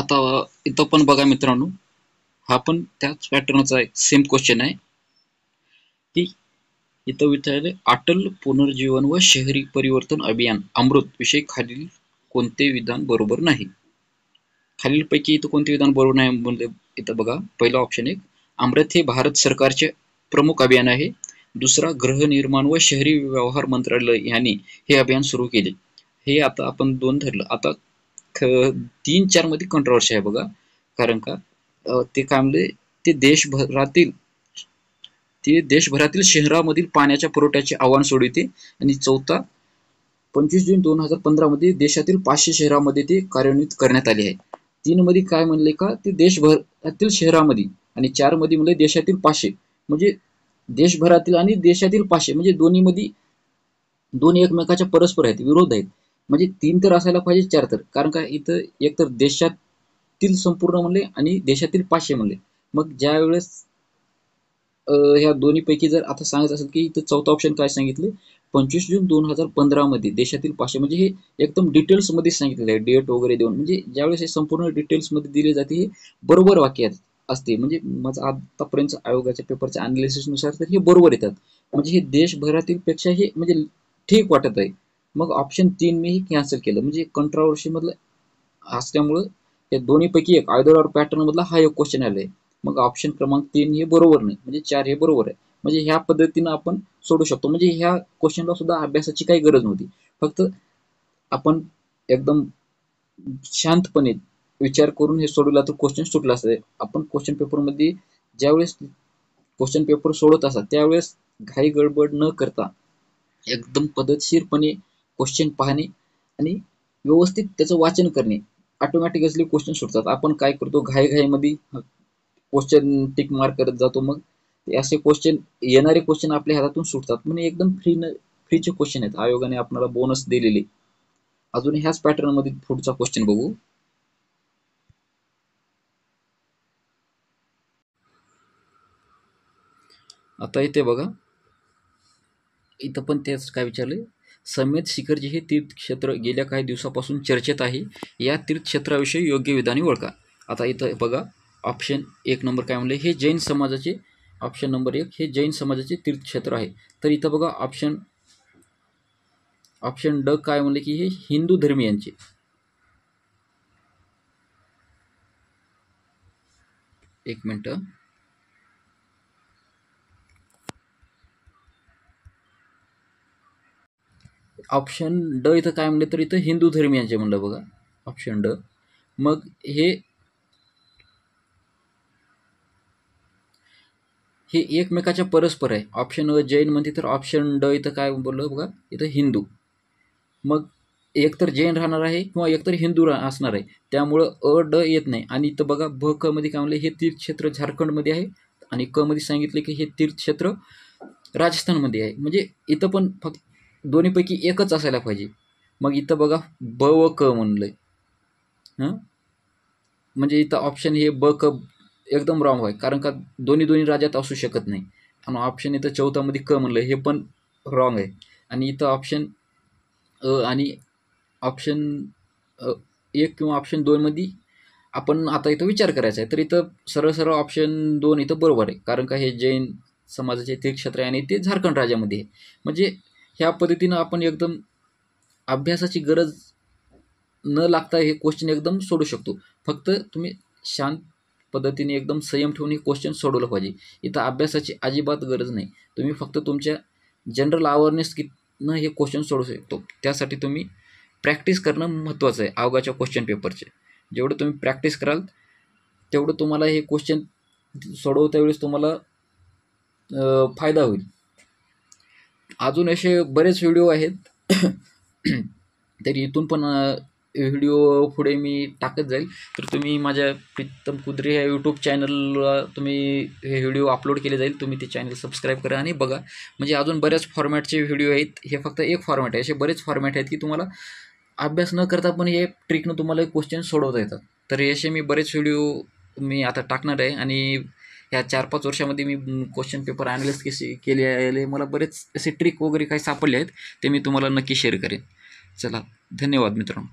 आता इथं पण बघा मित्रांनो, हा पण त्याच पॅटर्नचा आहे, सेम क्वेश्चन आहे की इथं विचारले अटल पुनर्जीवन व शहरी परिवर्तन अभियान अमृत विषयी खालील कोणते विधान बरोबर नाही. खालीलपैकी इथं कोणते विधान बरोबर नाही म्हणजे इथं बघा, पहिला ऑप्शन एक, अमृत हे भारत सरकारचे प्रमुख अभियान आहे. दुसरा, गृहनिर्माण व शहरी व्यवहार मंत्रालय यांनी हे अभियान सुरू केले. हे आता आपण दोन धरलं. आता 3-4 मध्ये कंट्रोवर्सी आहे बघा, कारण का ते काय म्हणले, ते देशभरातील शहरामधील पाण्याच्या पुरवठ्याचे आव्हान सोडविते. आणि चौथा, 25 जून 2015 मध्ये देशातील 500 शहरामध्ये ते कार्यान्वित करण्यात आले आहे. 3 मध्ये काय म्हणले का, ते देशभरातील शहरामध्ये, आणि 4 मध्ये म्हणले देशातील 500, म्हणजे देशभरातील आणि देशातील 500 म्हणजे दोन्ही मध्ये दोन्ही एकमेकाच्या परस्पर आहेत, विरोध आहेत. म्हणजे 3 तर असायला पाहिजे, 4 तर, कारण का इथं एक तर देशातील संपूर्ण म्हणले आणि देशातील 500 म्हणले. मग ज्या वेळेस ह्या दोन्हीपैकी जर आता सांगायचं असेल की इथं चौथा ऑप्शन काय सांगितले, 25 जून 2015 मध्ये देशातील 500, म्हणजे हे एकदम डिटेल्स मध्ये सांगितलेलं आहे, डेट वगैरे देऊन. म्हणजे ज्यावेळेस हे संपूर्ण डिटेल्स मध्ये दिले जाते, हे बरोबर वाक्य असते. म्हणजे माझं आतापर्यंत आयोगाच्या पेपरच्या अनालिसिस नुसार तर हे बरोबर येतात. म्हणजे हे देशभरातील पेक्षा हे म्हणजे ठीक वाटत आहे. मग ऑप्शन 3 मी कॅन्सल केलं, म्हणजे कंट्रोवर्सी मधलं असल्यामुळं या दोन्हीपैकी एक आयदर ऑर पॅटर्न मधला हा एक क्वेश्चन आलाय. मग ऑप्शन क्रमांक 3 हे बरोबर नाही, म्हणजे 4 हे बरोबर आहे. म्हणजे ह्या पद्धतीनं आपण सोडू शकतो. म्हणजे ह्या क्वेश्चनला सुद्धा अभ्यासाची काही गरज नव्हती. फक्त आपण एकदम शांतपणे विचार करून हे सोडवला तर क्वेश्चन सुटला असतं. आपण क्वेश्चन पेपरमध्ये ज्यावेळेस क्वेश्चन पेपर सोडत असतात त्यावेळेस घाई गडबड न करता एकदम पद्धतशीरपणे क्वेश्चन पाहणे आणि व्यवस्थित त्याचं वाचन करणे, ऑटोमॅटिकली क्वेश्चन सुटतात. आपण काय करतो, घाईमध्ये क्वेश्चन टिक मार्क करत जातो, मग ते असे क्वेश्चन, येणारे क्वेश्चन आपल्या हातातून सुटतात. म्हणजे एकदम फ्रीचे क्वेश्चन आहेत, आयोगाने आपल्याला बोनस दिलेले. अजून ह्याच पॅटर्न मध्ये पुढचा क्वेश्चन बघू. आता इथे बघा, इथं पण तेच काय विचारले, समेत शिखरजी हे तीर्थक्षेत्र गेल्या काही दिवसापासून चर्चेत आहे. या तीर्थक्षेत्राविषयी योग्य विधाने ओळखा. आता इथं बघा, ऑप्शन 1 नंबर काय म्हणले, हे जैन समाजाचे, ऑप्शन नंबर 1 हे जैन समाजाचे तीर्थक्षेत्र आहे. तर इथं बघा ऑप्शन ड काय म्हणले की हे हिंदू धर्मियांचे. एक मिनिट, ऑप्शन ड इथं काय म्हणले, तर इथं हिंदू धर्मियांचे म्हणलं बघा, ऑप्शन ड. मग हे एकमेकाच्या परस्पर आहे. ऑप्शन अ जैन म्हणते, तर ऑप्शन ड इथं काय बोललं बघा, इथं हिंदू. मग एकतर जैन राहणार आहे किंवा एकतर हिंदू असणार आहे, त्यामुळं अ ड येत नाही. आणि इथं बघा भ क मध्ये काय म्हणलं, हे तीर्थक्षेत्र झारखंडमध्ये आहे, आणि क मध्ये सांगितले की हे तीर्थक्षेत्र राजस्थानमध्ये आहे. म्हणजे इथं पण फक्त दोन्हीपैकी एकच असायला पाहिजे. मग इथं बघा ब व क म्हणलंय, म्हणजे इथं ऑप्शन हे ब क एकदम रॉंग आहे, कारण का दोन्ही राज्यात असू शकत नाही. आणि ऑप्शन इथं चौथामध्ये क म्हणलं, हे पण रॉंग आहे. आणि इथं ऑप्शन आणि ऑप्शन 1 किंवा ऑप्शन 2 मध्ये आपण आता इथं विचार करायचा आहे. तर इथं सरळ ऑप्शन 2 इथं बरोबर आहे, कारण का हे जैन समाजाचे तीर्थक्षेत्र आहे आणि ते झारखंड राज्यामध्ये आहे. म्हणजे ह्या पद्धतीनं आपण एकदम अभ्यासाची गरज न लागता हे क्वेश्चन एकदम सोडू शकतो. फक्त तुम्ही शांत पद्धतीने एकदम संयम ठेवून हे क्वेश्चन सोडवलं पाहिजे. इथं अभ्यासाची अजिबात गरज नाही. तुम्ही फक्त तुमच्या जनरल अवेअरनेस न हे क्वेश्चन सोडू शकतो. त्यासाठी तुम्ही प्रॅक्टिस करणं महत्त्वाचं आहे. अवघाच्या क्वेश्चन पेपरचे जेवढं तुम्ही प्रॅक्टिस कराल तेवढं तुम्हाला हे क्वेश्चन सोडवता वेळेस तुम्हाला फायदा होईल. अजून असे बरेच व्हिडिओ आहेत तरी इथून पण व्हिडिओ पुढे मी टाकत जाईल. तर तुम्ही माझ्या प्रीतम कुद्रे ह्या यूट्यूब चॅनलला तुम्ही हे व्हिडिओ अपलोड केले जाईल, तुम्ही ते चॅनल सबस्क्राईब करा आणि बघा. म्हणजे अजून बऱ्याच फॉर्मॅटचे व्हिडिओ आहेत, हे फक्त एक फॉर्मॅट आहे. असे बरेच फॉर्मॅट आहेत की तुम्हाला अभ्यास न करता पण हे ट्रिकनं तुम्हाला क्वेश्चन सोडवता येतात. तर असे मी बरेच व्हिडिओ मी आता टाकणार आहे. आणि ह्या 4-5 वर्षामध्ये मी क्वेश्चन पेपर ॲनालिसिस कसे केले, मला बरेच असे ट्रिक वगैरे काही सापडले आहेत, ते मी तुम्हाला नक्की शेअर करेन. चला, धन्यवाद मित्रांनो.